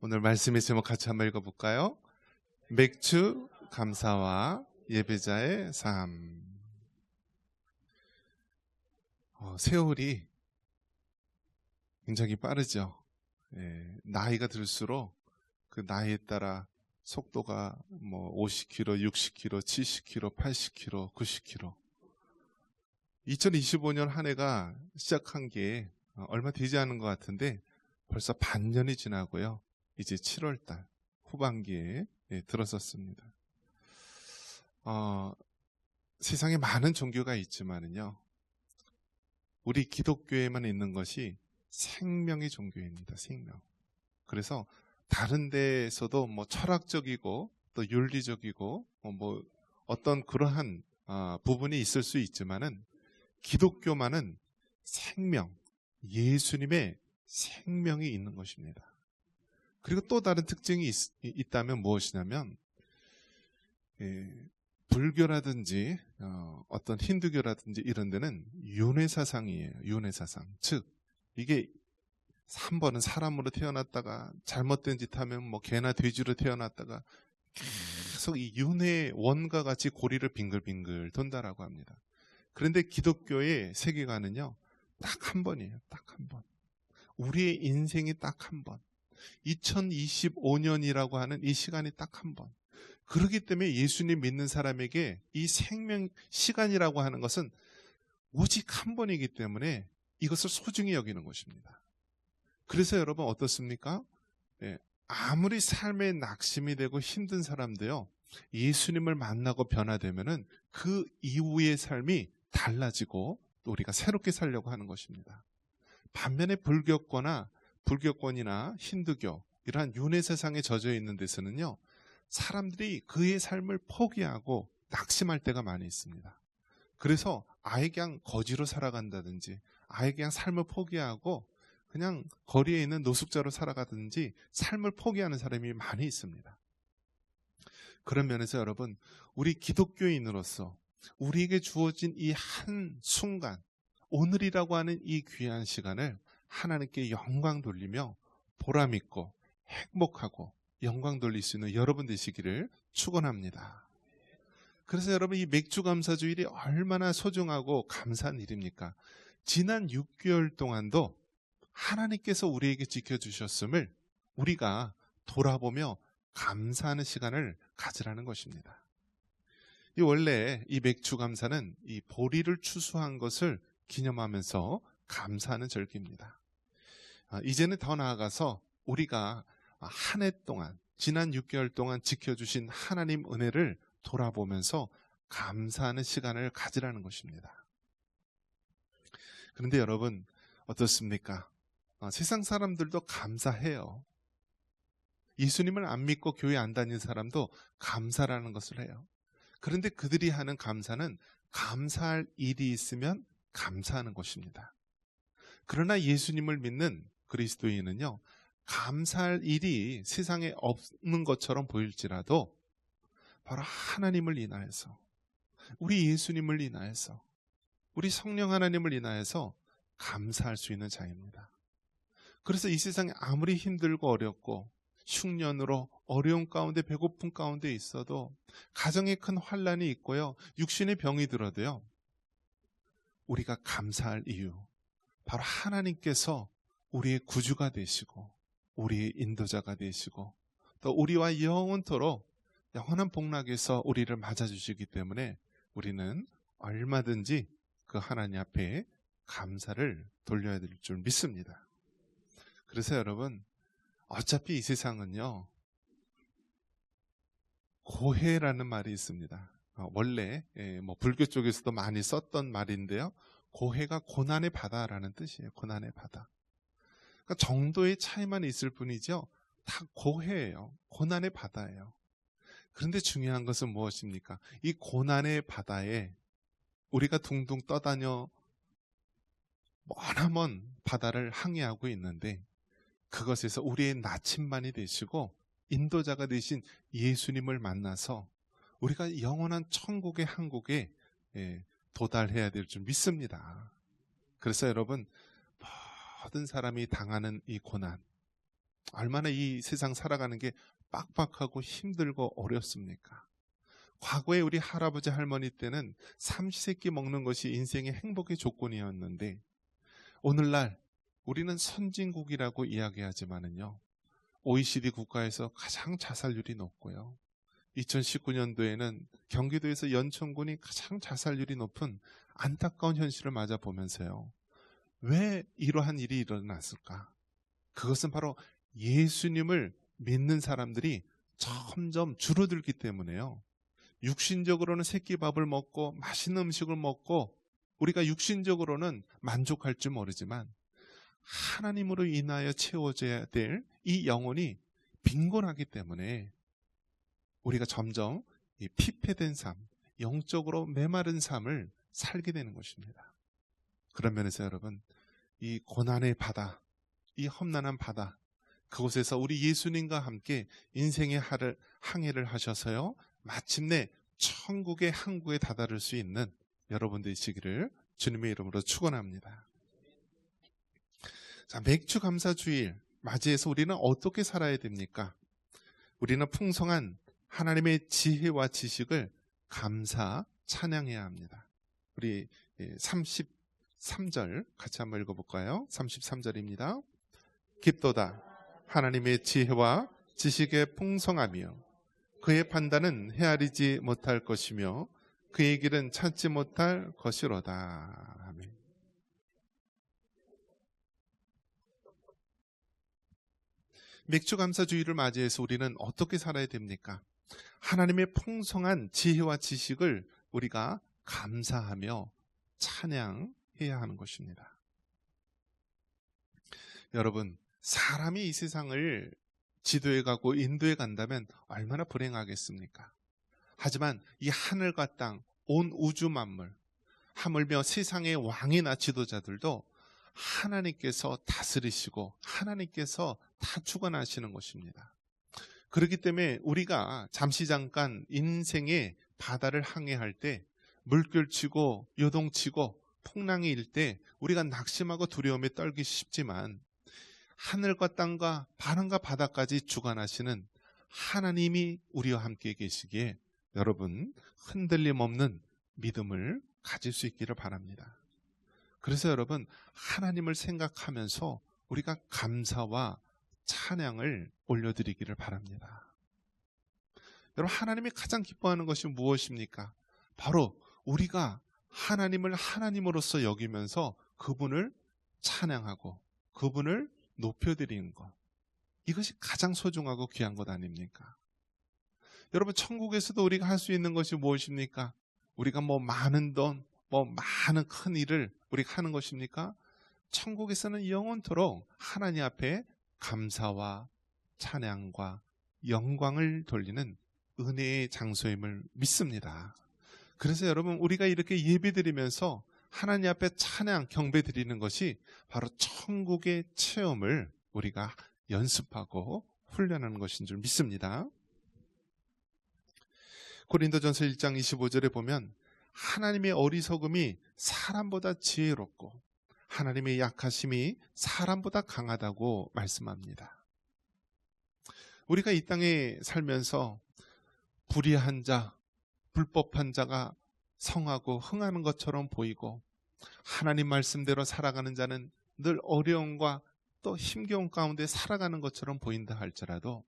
오늘 말씀의 제목 같이 한번 읽어볼까요? 맥주 감사와 예배자의 삶. 세월이 굉장히 빠르죠. 나이가 들수록 그 나이에 따라 속도가 50km, 60km, 70km, 80km, 90km. 2025년 한 해가 시작한 게 얼마 되지 않은 것 같은데 벌써 반년이 지나고요. 이제 7월달 후반기에 들어섰습니다. 세상에 많은 종교가 있지만은요, 우리 기독교에만 있는 것이 생명의 종교입니다. 생명. 그래서 다른 데에서도 철학적이고 또 윤리적이고 어떤 그러한 부분이 있을 수 있지만은 기독교만은 생명, 예수님의 생명이 있는 것입니다. 그리고 또 다른 특징이 있다면 무엇이냐면 불교라든지 어떤 힌두교라든지 이런 데는 윤회사상이에요. 윤회사상. 즉 이게 한 번은 사람으로 태어났다가 잘못된 짓 하면 개나 돼지로 태어났다가 계속 이 윤회 원과 같이 고리를 빙글빙글 돈다라고 합니다. 그런데 기독교의 세계관은요, 딱 한 번이에요. 딱 한 번. 우리의 인생이 딱 한 번. 2025년이라고 하는 이 시간이 딱 한 번. 그렇기 때문에 예수님 믿는 사람에게 이 생명 시간이라고 하는 것은 오직 한 번이기 때문에 이것을 소중히 여기는 것입니다. 그래서 여러분 어떻습니까? 아무리 삶에 낙심이 되고 힘든 사람도요, 예수님을 만나고 변화되면은 그 이후의 삶이 달라지고 또 우리가 새롭게 살려고 하는 것입니다. 반면에 불교권이나 힌두교 이러한 윤회 세상에 젖어 있는 데서는요, 사람들이 그의 삶을 포기하고 낙심할 때가 많이 있습니다. 그래서 아예 그냥 거지로 살아간다든지 아예 그냥 삶을 포기하고 그냥 거리에 있는 노숙자로 살아가든지 삶을 포기하는 사람이 많이 있습니다. 그런 면에서 여러분, 우리 기독교인으로서 우리에게 주어진 이 한 순간, 오늘이라고 하는 이 귀한 시간을 하나님께 영광 돌리며 보람 있고 행복하고 영광 돌릴 수 있는 여러분 되시기를 축원합니다. 그래서 여러분, 이 맥주 감사 주일이 얼마나 소중하고 감사한 일입니까? 지난 6개월 동안도 하나님께서 우리에게 지켜주셨음을 우리가 돌아보며 감사하는 시간을 가지라는 것입니다. 원래 이 맥주 감사는 이 보리를 추수한 것을 기념하면서 감사하는 절기입니다. 이제는 더 나아가서 우리가 한 해 동안, 지난 6개월 동안 지켜주신 하나님 은혜를 돌아보면서 감사하는 시간을 가지라는 것입니다. 그런데 여러분 어떻습니까? 세상 사람들도 감사해요. 예수님을 안 믿고 교회 안 다니는 사람도 감사라는 것을 해요. 그런데 그들이 하는 감사는 감사할 일이 있으면 감사하는 것입니다. 그러나 예수님을 믿는 그리스도인은요, 감사할 일이 세상에 없는 것처럼 보일지라도 바로 하나님을 인하여서, 우리 예수님을 인하여서, 우리 성령 하나님을 인하여서 감사할 수 있는 자입니다. 그래서 이 세상에 아무리 힘들고 어렵고 흉년으로 어려운 가운데 배고픈 가운데 있어도, 가정에 큰 환난이 있고요, 육신의 병이 들어도요, 우리가 감사할 이유, 바로 하나님께서 우리의 구주가 되시고 우리의 인도자가 되시고 또 우리와 영원토록 영원한 복락에서 우리를 맞아주시기 때문에 우리는 얼마든지 그 하나님 앞에 감사를 돌려야 될 줄 믿습니다. 그래서 여러분, 어차피 이 세상은요, 고해라는 말이 있습니다. 원래 불교 쪽에서도 많이 썼던 말인데요, 고해가 고난의 바다라는 뜻이에요. 고난의 바다. 그러니까 정도의 차이만 있을 뿐이죠, 다 고해예요. 고난의 바다예요. 그런데 중요한 것은 무엇입니까? 이 고난의 바다에 우리가 둥둥 떠다녀 머나먼 바다를 항해하고 있는데, 그것에서 우리의 나침반이 되시고 인도자가 되신 예수님을 만나서 우리가 영원한 천국의 한국에 도달해야 될 줄 믿습니다. 그래서 여러분, 모든 사람이 당하는 이 고난, 얼마나 이 세상 살아가는 게 빡빡하고 힘들고 어렵습니까? 과거에 우리 할아버지 할머니 때는 삼시세끼 먹는 것이 인생의 행복의 조건이었는데 오늘날 우리는 선진국이라고 이야기하지만은요, OECD 국가에서 가장 자살률이 높고요. 2019년도에는 경기도에서 연천군이 가장 자살률이 높은 안타까운 현실을 맞아 보면서요. 왜 이러한 일이 일어났을까? 그것은 바로 예수님을 믿는 사람들이 점점 줄어들기 때문에요. 육신적으로는 새끼밥을 먹고 맛있는 음식을 먹고 우리가 육신적으로는 만족할 줄 모르지만 하나님으로 인하여 채워져야 될 이 영혼이 빈곤하기 때문에 우리가 점점 이 피폐된 삶, 영적으로 메마른 삶을 살게 되는 것입니다. 그런 면에서 여러분, 이 고난의 바다, 이 험난한 바다, 그곳에서 우리 예수님과 함께 인생의 항해를 하셔서요, 마침내 천국의 항구에 다다를 수 있는 여러분들이시기를 주님의 이름으로 축원합니다. 자, 맥주 감사 주일 맞이해서 우리는 어떻게 살아야 됩니까? 우리는 풍성한 하나님의 지혜와 지식을 감사 찬양해야 합니다. 우리 33절 같이 한번 읽어볼까요? 33절입니다. 깊도다 하나님의 지혜와 지식의 풍성하며 그의 판단은 헤아리지 못할 것이며 그의 길은 찾지 못할 것이로다. 아멘. 맥주 감사 주일을 맞이해서 우리는 어떻게 살아야 됩니까? 하나님의 풍성한 지혜와 지식을 우리가 감사하며 찬양해야 하는 것입니다. 여러분, 사람이 이 세상을 지도해 가고 인도해 간다면 얼마나 불행하겠습니까? 하지만 이 하늘과 땅, 온 우주 만물, 하물며 세상의 왕이나 지도자들도 하나님께서 다스리시고 하나님께서 다 주관하시는 것입니다. 그렇기 때문에 우리가 잠시 잠깐 인생의 바다를 항해할 때 물결치고 요동치고 풍랑이 일 때 우리가 낙심하고 두려움에 떨기 쉽지만 하늘과 땅과 바람과 바다까지 주관하시는 하나님이 우리와 함께 계시기에 여러분 흔들림 없는 믿음을 가질 수 있기를 바랍니다. 그래서 여러분 하나님을 생각하면서 우리가 감사와 찬양을 올려드리기를 바랍니다. 여러분 하나님이 가장 기뻐하는 것이 무엇입니까? 바로 우리가 하나님을 하나님으로서 여기면서 그분을 찬양하고 그분을 높여드리는 것, 이것이 가장 소중하고 귀한 것 아닙니까? 여러분 천국에서도 우리가 할 수 있는 것이 무엇입니까? 우리가 많은 돈, 많은 큰 일을 우리가 하는 것입니까? 천국에서는 영원토록 하나님 앞에 감사와 찬양과 영광을 돌리는 은혜의 장소임을 믿습니다. 그래서 여러분 우리가 이렇게 예배드리면서 하나님 앞에 찬양, 경배 드리는 것이 바로 천국의 체험을 우리가 연습하고 훈련하는 것인 줄 믿습니다. 고린도전서 1장 25절에 보면 하나님의 어리석음이 사람보다 지혜롭고 하나님의 약하심이 사람보다 강하다고 말씀합니다. 우리가 이 땅에 살면서 불의한 자, 불법한 자가 성하고 흥하는 것처럼 보이고 하나님 말씀대로 살아가는 자는 늘 어려움과 또 힘겨운 가운데 살아가는 것처럼 보인다 할지라도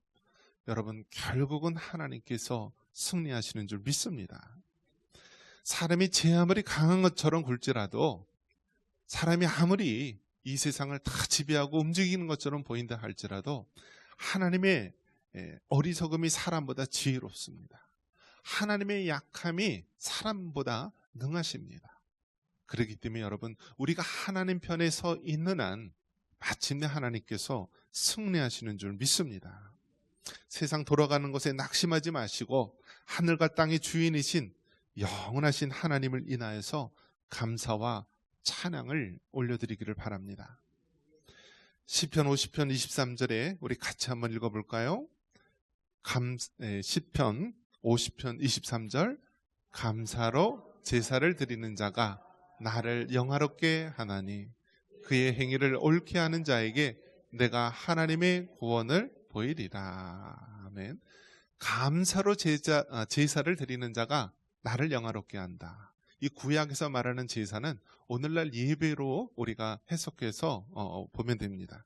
여러분 결국은 하나님께서 승리하시는 줄 믿습니다. 사람이 제 아무리 강한 것처럼 굴지라도 사람이 아무리 이 세상을 다 지배하고 움직이는 것처럼 보인다 할지라도 하나님의 어리석음이 사람보다 지혜롭습니다. 하나님의 약함이 사람보다 능하십니다. 그렇기 때문에 여러분 우리가 하나님 편에 서 있는 한 마침내 하나님께서 승리하시는 줄 믿습니다. 세상 돌아가는 것에 낙심하지 마시고 하늘과 땅의 주인이신 영원하신 하나님을 인하여서 감사와 찬양을 올려드리기를 바랍니다. 시편 50편 23절에 우리 같이 한번 읽어볼까요? 시편 50편 23절 감사로 제사를 드리는 자가 나를 영화롭게 하나니 그의 행위를 옳게 하는 자에게 내가 하나님의 구원을 보이리라. 아멘. 감사로 제사를 드리는 자가 나를 영화롭게 한다. 이 구약에서 말하는 제사는 오늘날 예배로 우리가 해석해서 보면 됩니다.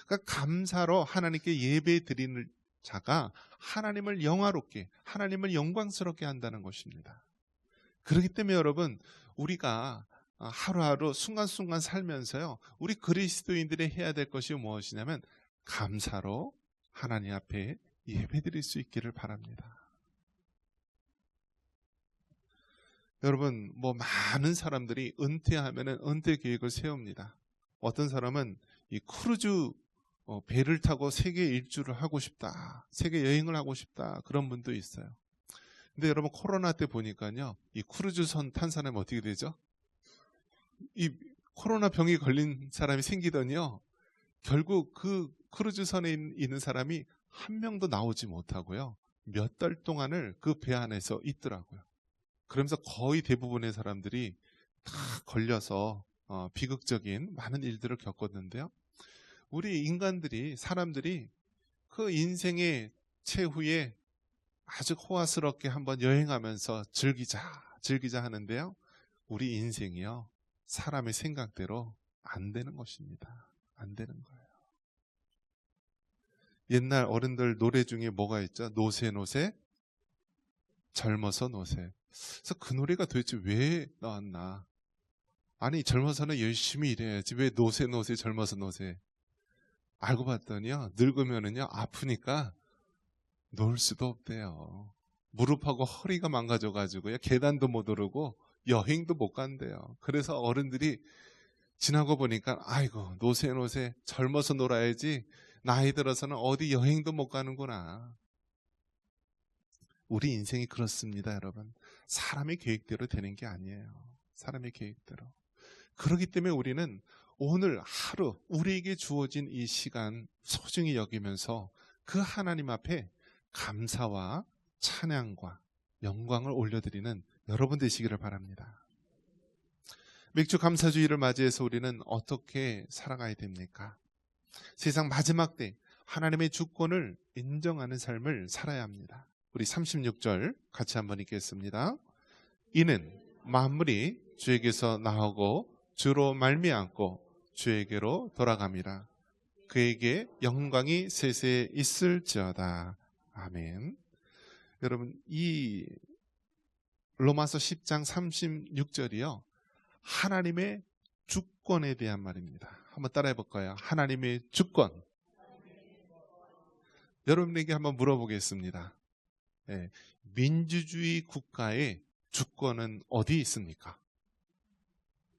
그러니까 감사로 하나님께 예배 드리는 자가 하나님을 영화롭게, 하나님을 영광스럽게 한다는 것입니다. 그렇기 때문에 여러분, 우리가 하루하루 순간순간 살면서요, 우리 그리스도인들이 해야 될 것이 무엇이냐면 감사로 하나님 앞에 예배드릴 수 있기를 바랍니다. 여러분, 많은 사람들이 은퇴하면은 은퇴 계획을 세웁니다. 어떤 사람은 이 크루즈 배를 타고 세계 일주를 하고 싶다, 세계 여행을 하고 싶다, 그런 분도 있어요. 근데 여러분, 코로나 때 보니까요, 이 크루즈선 탄 사람이 어떻게 되죠? 이 코로나 병이 걸린 사람이 생기더니요, 결국 그 크루즈선에 있는 사람이 한 명도 나오지 못하고요, 몇 달 동안을 그 배 안에서 있더라고요. 그러면서 거의 대부분의 사람들이 다 걸려서 비극적인 많은 일들을 겪었는데요, 우리 인간들이, 사람들이 그 인생의 최후에 아주 호화스럽게 한번 여행하면서 즐기자 하는데요, 우리 인생이요, 사람의 생각대로 안 되는 것입니다. 안 되는 거예요. 옛날 어른들 노래 중에 뭐가 있죠? 노세 젊어서 노세. 그래서 그 노래가 도대체 왜 나왔나? 아니, 젊어서는 열심히 일해야지 왜 노세 젊어서 노세. 알고 봤더니요, 늙으면은요, 아프니까 놀 수도 없대요. 무릎하고 허리가 망가져가지고요, 계단도 못 오르고 여행도 못 간대요. 그래서 어른들이 지나고 보니까 아이고, 노세 젊어서 놀아야지 나이 들어서는 어디 여행도 못 가는구나. 우리 인생이 그렇습니다, 여러분. 사람의 계획대로 되는 게 아니에요. 사람의 계획대로. 그렇기 때문에 우리는 오늘 하루 우리에게 주어진 이 시간 소중히 여기면서 그 하나님 앞에 감사와 찬양과 영광을 올려드리는 여러분 되시기를 바랍니다. 맥주 감사주의를 맞이해서 우리는 어떻게 살아가야 됩니까? 세상 마지막 때 하나님의 주권을 인정하는 삶을 살아야 합니다. 우리 36절 같이 한번 읽겠습니다. 이는 만물이 주에게서 나오고 주로 말미암고 주에게로 돌아갑니다. 그에게 영광이 세세에 있을지어다. 아멘. 여러분, 이 로마서 10장 36절이요, 하나님의 주권에 대한 말입니다. 한번 따라해 볼까요? 하나님의 주권. 여러분에게 한번 물어보겠습니다. 네, 민주주의 국가의 주권은 어디 있습니까?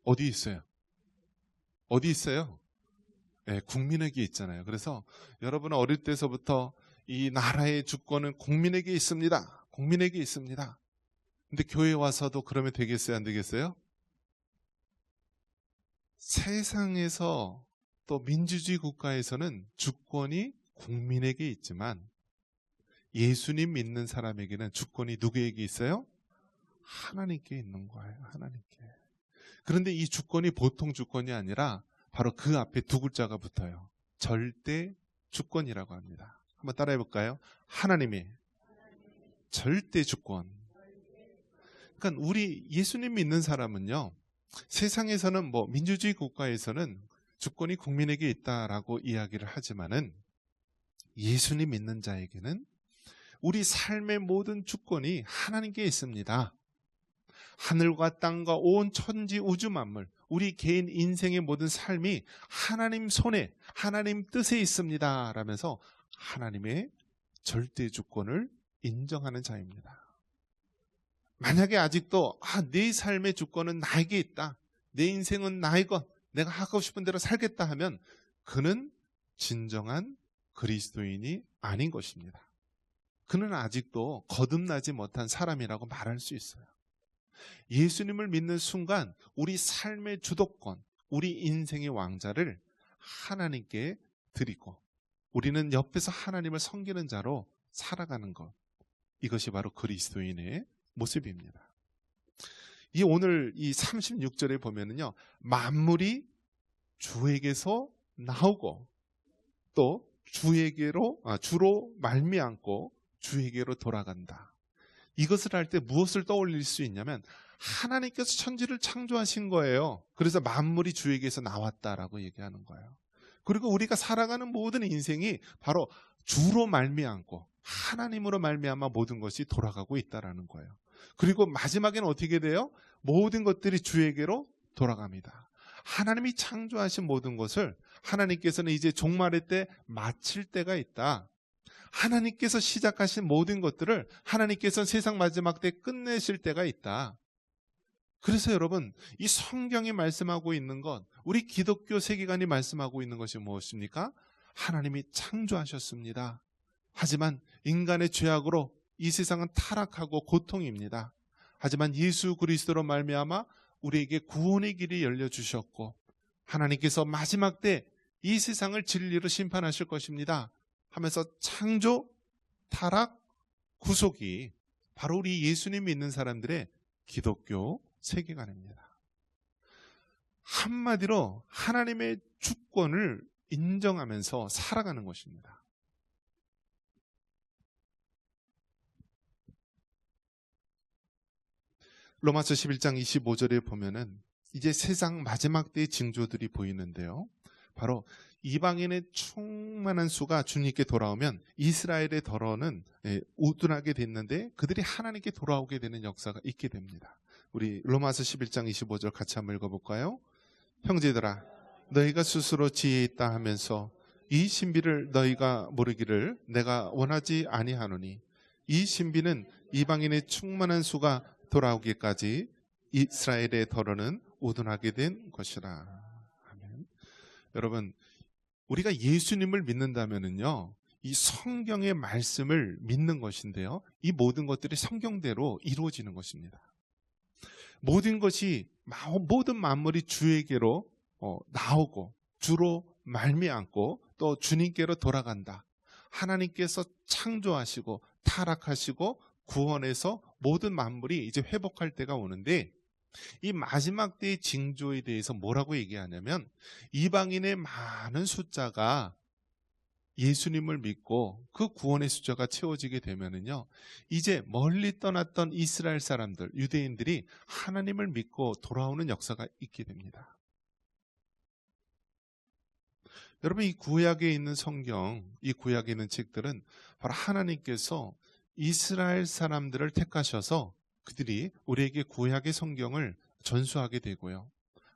어디 있어요? 어디 있어요? 네, 국민에게 있잖아요. 그래서 여러분은 어릴 때서부터 이 나라의 주권은 국민에게 있습니다. 국민에게 있습니다. 근데 교회 와서도 그러면 되겠어요? 안 되겠어요? 세상에서 또 민주주의 국가에서는 주권이 국민에게 있지만 예수님 믿는 사람에게는 주권이 누구에게 있어요? 하나님께 있는 거예요. 하나님께. 그런데 이 주권이 보통 주권이 아니라 바로 그 앞에 두 글자가 붙어요. 절대 주권이라고 합니다. 한번 따라해 볼까요? 하나님의 절대 주권. 그러니까 우리 예수님 믿는 사람은요, 세상에서는 민주주의 국가에서는 주권이 국민에게 있다라고 이야기를 하지만은 예수님 믿는 자에게는 우리 삶의 모든 주권이 하나님께 있습니다. 하늘과 땅과 온 천지 우주 만물, 우리 개인 인생의 모든 삶이 하나님 손에, 하나님 뜻에 있습니다 라면서 하나님의 절대 주권을 인정하는 자입니다. 만약에 아직도 내 삶의 주권은 나에게 있다, 내 인생은 나의 것, 내가 하고 싶은 대로 살겠다 하면 그는 진정한 그리스도인이 아닌 것입니다. 그는 아직도 거듭나지 못한 사람이라고 말할 수 있어요. 예수님을 믿는 순간 우리 삶의 주도권, 우리 인생의 왕자를 하나님께 드리고 우리는 옆에서 하나님을 섬기는 자로 살아가는 것, 이것이 바로 그리스도인의 모습입니다. 이 오늘 이 36절에 보면은요, 만물이 주에게서 나오고 또 주로 말미암고 주에게로 돌아간다. 이것을 할 때 무엇을 떠올릴 수 있냐면 하나님께서 천지를 창조하신 거예요. 그래서 만물이 주에게서 나왔다라고 얘기하는 거예요. 그리고 우리가 살아가는 모든 인생이 바로 주로 말미암고 하나님으로 말미암아 모든 것이 돌아가고 있다라는 거예요. 그리고 마지막에는 어떻게 돼요? 모든 것들이 주에게로 돌아갑니다. 하나님이 창조하신 모든 것을 하나님께서는 이제 종말의 때 마칠 때가 있다. 하나님께서 시작하신 모든 것들을 하나님께서 세상 마지막 때 끝내실 때가 있다. 그래서 여러분, 이 성경이 말씀하고 있는 것, 우리 기독교 세계관이 말씀하고 있는 것이 무엇입니까? 하나님이 창조하셨습니다. 하지만 인간의 죄악으로 이 세상은 타락하고 고통입니다. 하지만 예수 그리스도로 말미암아 우리에게 구원의 길이 열려주셨고 하나님께서 마지막 때 이 세상을 진리로 심판하실 것입니다 하면서 창조, 타락, 구속이 바로 우리 예수님 믿는 사람들의 기독교 세계관입니다. 한마디로 하나님의 주권을 인정하면서 살아가는 것입니다. 로마서 11장 25절에 보면은 이제 세상 마지막 때의 징조들이 보이는데요. 바로 이방인의 충만한 수가 주님께 돌아오면 이스라엘의 덜어는 우둔하게 됐는데 그들이 하나님께 돌아오게 되는 역사가 있게 됩니다. 우리 로마서 11장 25절 같이 한번 읽어볼까요? 형제들아 너희가 스스로 지혜 있다 하면서 이 신비를 너희가 모르기를 내가 원하지 아니하노니 이 신비는 이방인의 충만한 수가 돌아오기까지 이스라엘의 덜어는 우둔하게 된 것이라. 여러분, 우리가 예수님을 믿는다면은요, 이 성경의 말씀을 믿는 것인데요, 이 모든 것들이 성경대로 이루어지는 것입니다. 모든 만물이 주에게로 나오고 주로 말미암고 또 주님께로 돌아간다. 하나님께서 창조하시고 타락하시고 구원해서 모든 만물이 이제 회복할 때가 오는데 이 마지막 때의 징조에 대해서 뭐라고 얘기하냐면 이방인의 많은 숫자가 예수님을 믿고 그 구원의 숫자가 채워지게 되면은요 이제 멀리 떠났던 이스라엘 사람들 유대인들이 하나님을 믿고 돌아오는 역사가 있게 됩니다. 여러분 이 구약에 있는 성경, 이 구약에 있는 책들은 바로 하나님께서 이스라엘 사람들을 택하셔서 그들이 우리에게 구약의 성경을 전수하게 되고요.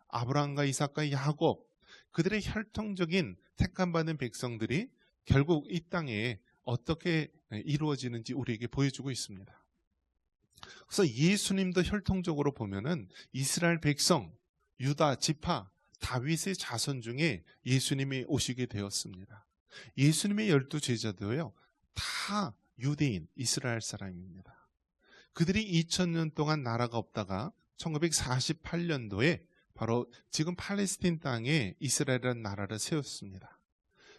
아브라함과 이삭과 야곱, 그들의 혈통적인 택함받은 백성들이 결국 이 땅에 어떻게 이루어지는지 우리에게 보여주고 있습니다. 그래서 예수님도 혈통적으로 보면은 이스라엘 백성, 유다 지파, 다윗의 자손 중에 예수님이 오시게 되었습니다. 예수님의 12제자도요, 다 유대인, 이스라엘 사람입니다. 그들이 2000년 동안 나라가 없다가 1948년도에 바로 지금 팔레스틴 땅에 이스라엘이라는 나라를 세웠습니다.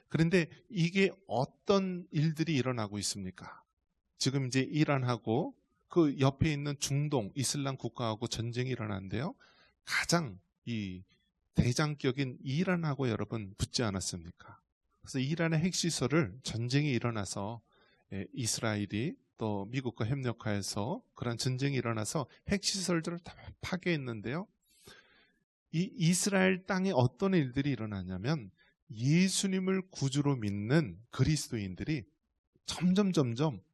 그런데 이게 어떤 일들이 일어나고 있습니까? 지금 이제 이란하고 그 옆에 있는 중동 이슬람 국가하고 전쟁이 일어났는데요. 가장 이 대장격인 이란하고 여러분 붙지 않았습니까? 그래서 이란의 핵시설을 전쟁이 일어나서 이스라엘이 또 미국과 협력하여서 그런 전쟁이 일어나서 핵시설들을 다 파괴했는데요. 이 이스라엘 땅에 어떤 일들이 일어나냐면 예수님을 구주로 믿는 그리스도인들이 점점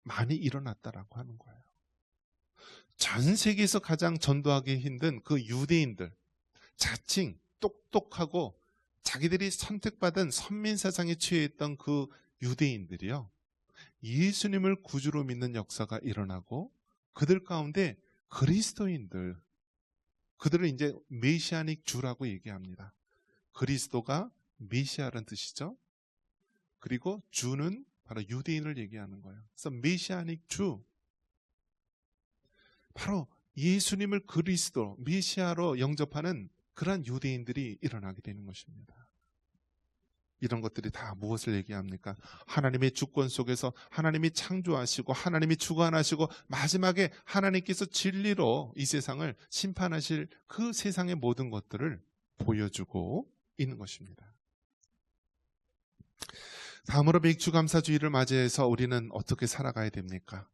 많이 일어났다라고 하는 거예요. 전 세계에서 가장 전도하기 힘든 그 유대인들, 자칭 똑똑하고 자기들이 선택받은 선민 사상에 취해있던 그 유대인들이요. 예수님을 구주로 믿는 역사가 일어나고 그들 가운데 그리스도인들, 그들을 이제 메시아닉 주라고 얘기합니다. 그리스도가 메시아라는 뜻이죠. 그리고 주는 바로 유대인을 얘기하는 거예요. 그래서 메시아닉 주, 바로 예수님을 그리스도, 메시아로 영접하는 그러한 유대인들이 일어나게 되는 것입니다. 이런 것들이 다 무엇을 얘기합니까? 하나님의 주권 속에서 하나님이 창조하시고 하나님이 주관하시고 마지막에 하나님께서 진리로 이 세상을 심판하실 그 세상의 모든 것들을 보여주고 있는 것입니다. 다음으로 맥주감사주의를 맞이해서 우리는 어떻게 살아가야 됩니까?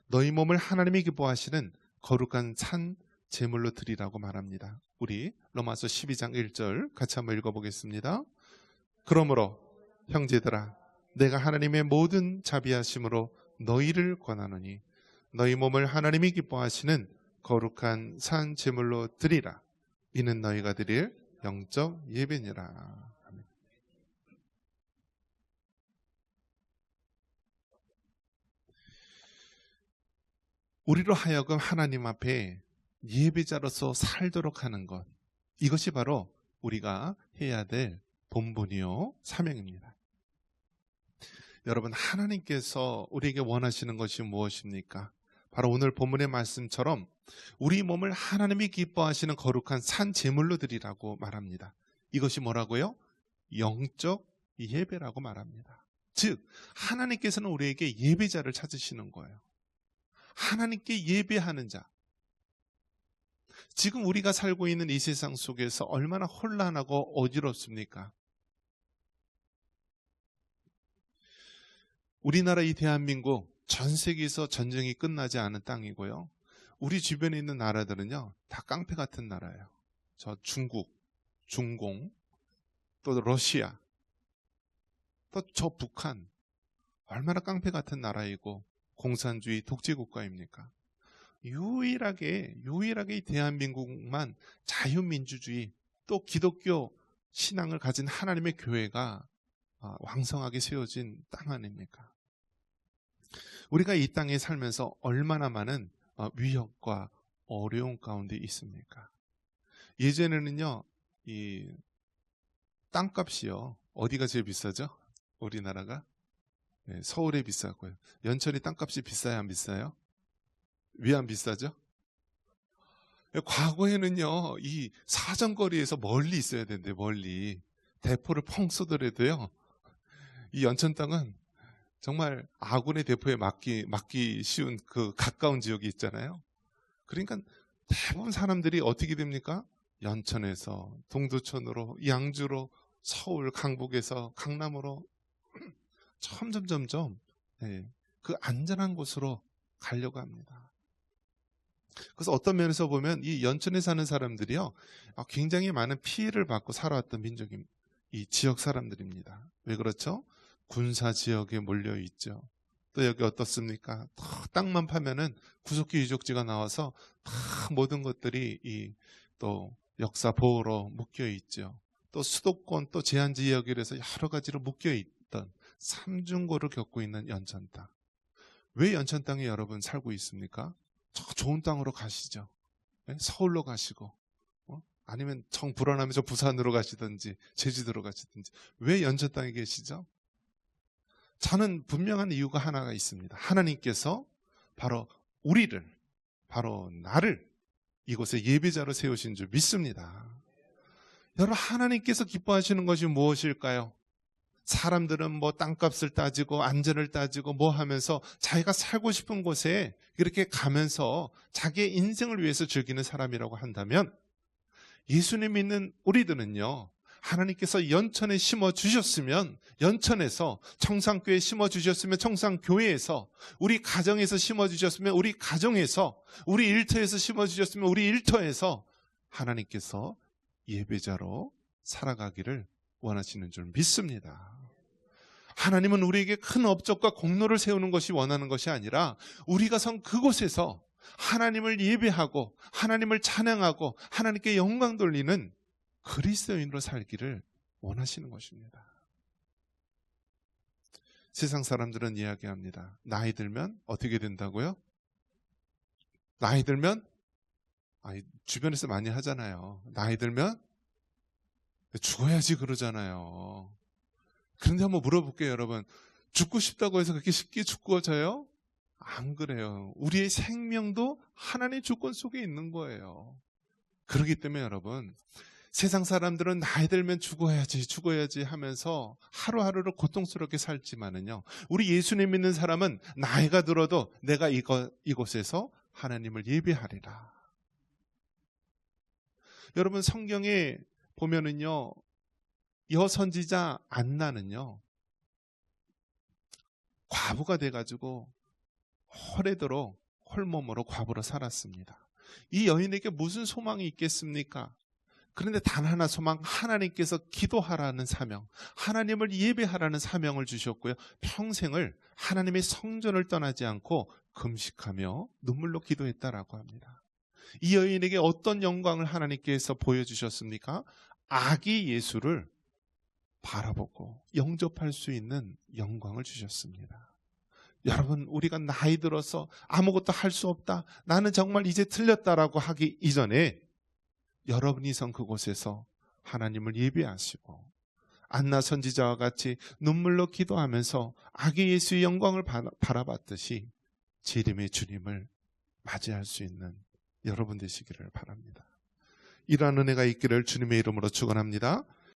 너희 몸을 하나님이 기뻐하시는 거룩한 산 제물로 드리라고 말합니다. 우리 로마서 12장 1절 같이 한번 읽어보겠습니다. 그러므로 형제들아, 내가 하나님의 모든 자비하심으로 너희를 권하노니 너희 몸을 하나님이 기뻐하시는 거룩한 산 제물로 드리라. 이는 너희가 드릴 영적 예배니라. 우리로 하여금 하나님 앞에 예배자로서 살도록 하는 것, 이것이 바로 우리가 해야 될 본분이요 사명입니다. 여러분, 하나님께서 우리에게 원하시는 것이 무엇입니까? 바로 오늘 본문의 말씀처럼 우리 몸을 하나님이 기뻐하시는 거룩한 산 제물로 드리라고 말합니다. 이것이 뭐라고요? 영적 예배라고 말합니다. 즉, 하나님께서는 우리에게 예배자를 찾으시는 거예요. 하나님께 예배하는 자. 지금 우리가 살고 있는 이 세상 속에서 얼마나 혼란하고 어지럽습니까? 우리나라 이 대한민국 전 세계에서 전쟁이 끝나지 않은 땅이고요. 우리 주변에 있는 나라들은요, 다 깡패 같은 나라예요. 저 중국, 중공, 또 러시아, 또 저 북한, 얼마나 깡패 같은 나라이고 공산주의 독재국가입니까? 유일하게 이 대한민국만 자유민주주의 또 기독교 신앙을 가진 하나님의 교회가 왕성하게 세워진 땅 아닙니까? 우리가 이 땅에 살면서 얼마나 많은 위협과 어려움 가운데 있습니까? 예전에는요, 이 땅값이요, 어디가 제일 비싸죠? 우리나라가? 네, 서울에 비싸고요. 연천이 땅값이 비싸요, 안 비싸요? 왜 안 비싸죠? 과거에는요, 이 사정거리에서 멀리 있어야 되는데, 멀리. 대포를 펑 쏘더라도요, 이 연천 땅은 정말 아군의 대포에 맞기 쉬운 그 가까운 지역이 있잖아요. 그러니까 대부분 사람들이 어떻게 됩니까? 연천에서 동두천으로, 양주로, 서울, 강북에서 강남으로 점점 그 안전한 곳으로 가려고 합니다. 그래서 어떤 면에서 보면 이 연천에 사는 사람들이요, 굉장히 많은 피해를 받고 살아왔던 민족입니다. 이 지역 사람들입니다. 왜 그렇죠? 군사 지역에 몰려 있죠. 또 여기 어떻습니까? 땅만 파면은 구속기 유적지가 나와서 다 모든 것들이 또 역사 보호로 묶여 있죠. 또 수도권 또 제한 지역이라서 여러 가지로 묶여 있던 삼중고를 겪고 있는 연천 땅. 왜 연천 땅에 여러분 살고 있습니까? 저 좋은 땅으로 가시죠. 네? 서울로 가시고, 아니면 정 불안하면서 부산으로 가시든지 제주도로 가시든지. 왜 연천 땅에 계시죠? 저는 분명한 이유가 하나가 있습니다. 하나님께서 바로 우리를, 바로 나를 이곳에 예배자로 세우신 줄 믿습니다. 여러분, 하나님께서 기뻐하시는 것이 무엇일까요? 사람들은 뭐 땅값을 따지고 안전을 따지고 뭐 하면서 자기가 살고 싶은 곳에 이렇게 가면서 자기의 인생을 위해서 즐기는 사람이라고 한다면, 예수님 믿는 우리들은요, 하나님께서 연천에 심어주셨으면 연천에서, 청산교회에 심어주셨으면 청산교회에서, 우리 가정에서 심어주셨으면 우리 가정에서, 우리 일터에서 심어주셨으면 우리 일터에서 하나님께서 예배자로 살아가기를 원하시는 줄 믿습니다. 하나님은 우리에게 큰 업적과 공로를 세우는 것이 원하는 것이 아니라 우리가 선 그곳에서 하나님을 예배하고 하나님을 찬양하고 하나님께 영광 돌리는 그리스도인으로 살기를 원하시는 것입니다. 세상 사람들은 이야기합니다. 나이 들면 어떻게 된다고요? 나이 들면, 주변에서 많이 하잖아요. 나이 들면 죽어야지 그러잖아요. 그런데 한번 물어볼게요, 여러분. 죽고 싶다고 해서 그렇게 쉽게 죽어져요? 안 그래요. 우리의 생명도 하나님의 주권 속에 있는 거예요. 그렇기 때문에 여러분, 세상 사람들은 나이 들면 죽어야지 하면서 하루하루를 고통스럽게 살지만은요, 우리 예수님 믿는 사람은 나이가 들어도 내가 이곳에서 하나님을 예배하리라. 여러분, 성경에 보면은요, 여선지자 안나는요, 과부가 돼가지고 오래도록 홀몸으로 과부로 살았습니다. 이 여인에게 무슨 소망이 있겠습니까? 그런데 단 하나 소망, 하나님께서 기도하라는 사명, 하나님을 예배하라는 사명을 주셨고요. 평생을 하나님의 성전을 떠나지 않고 금식하며 눈물로 기도했다라고 합니다. 이 여인에게 어떤 영광을 하나님께서 보여주셨습니까? 아기 예수를 바라보고 영접할 수 있는 영광을 주셨습니다. 여러분, 우리가 나이 들어서 아무것도 할 수 없다, 나는 정말 이제 틀렸다라고 하기 이전에 여러분이 선 그곳에서 하나님을 예배하시고 안나 선지자와 같이 눈물로 기도하면서 아기 예수의 영광을 바라봤듯이 재림의 주님을 맞이할 수 있는 여러분 되시기를 바랍니다. 이러한 은혜가 있기를 주님의 이름으로 축원합니다.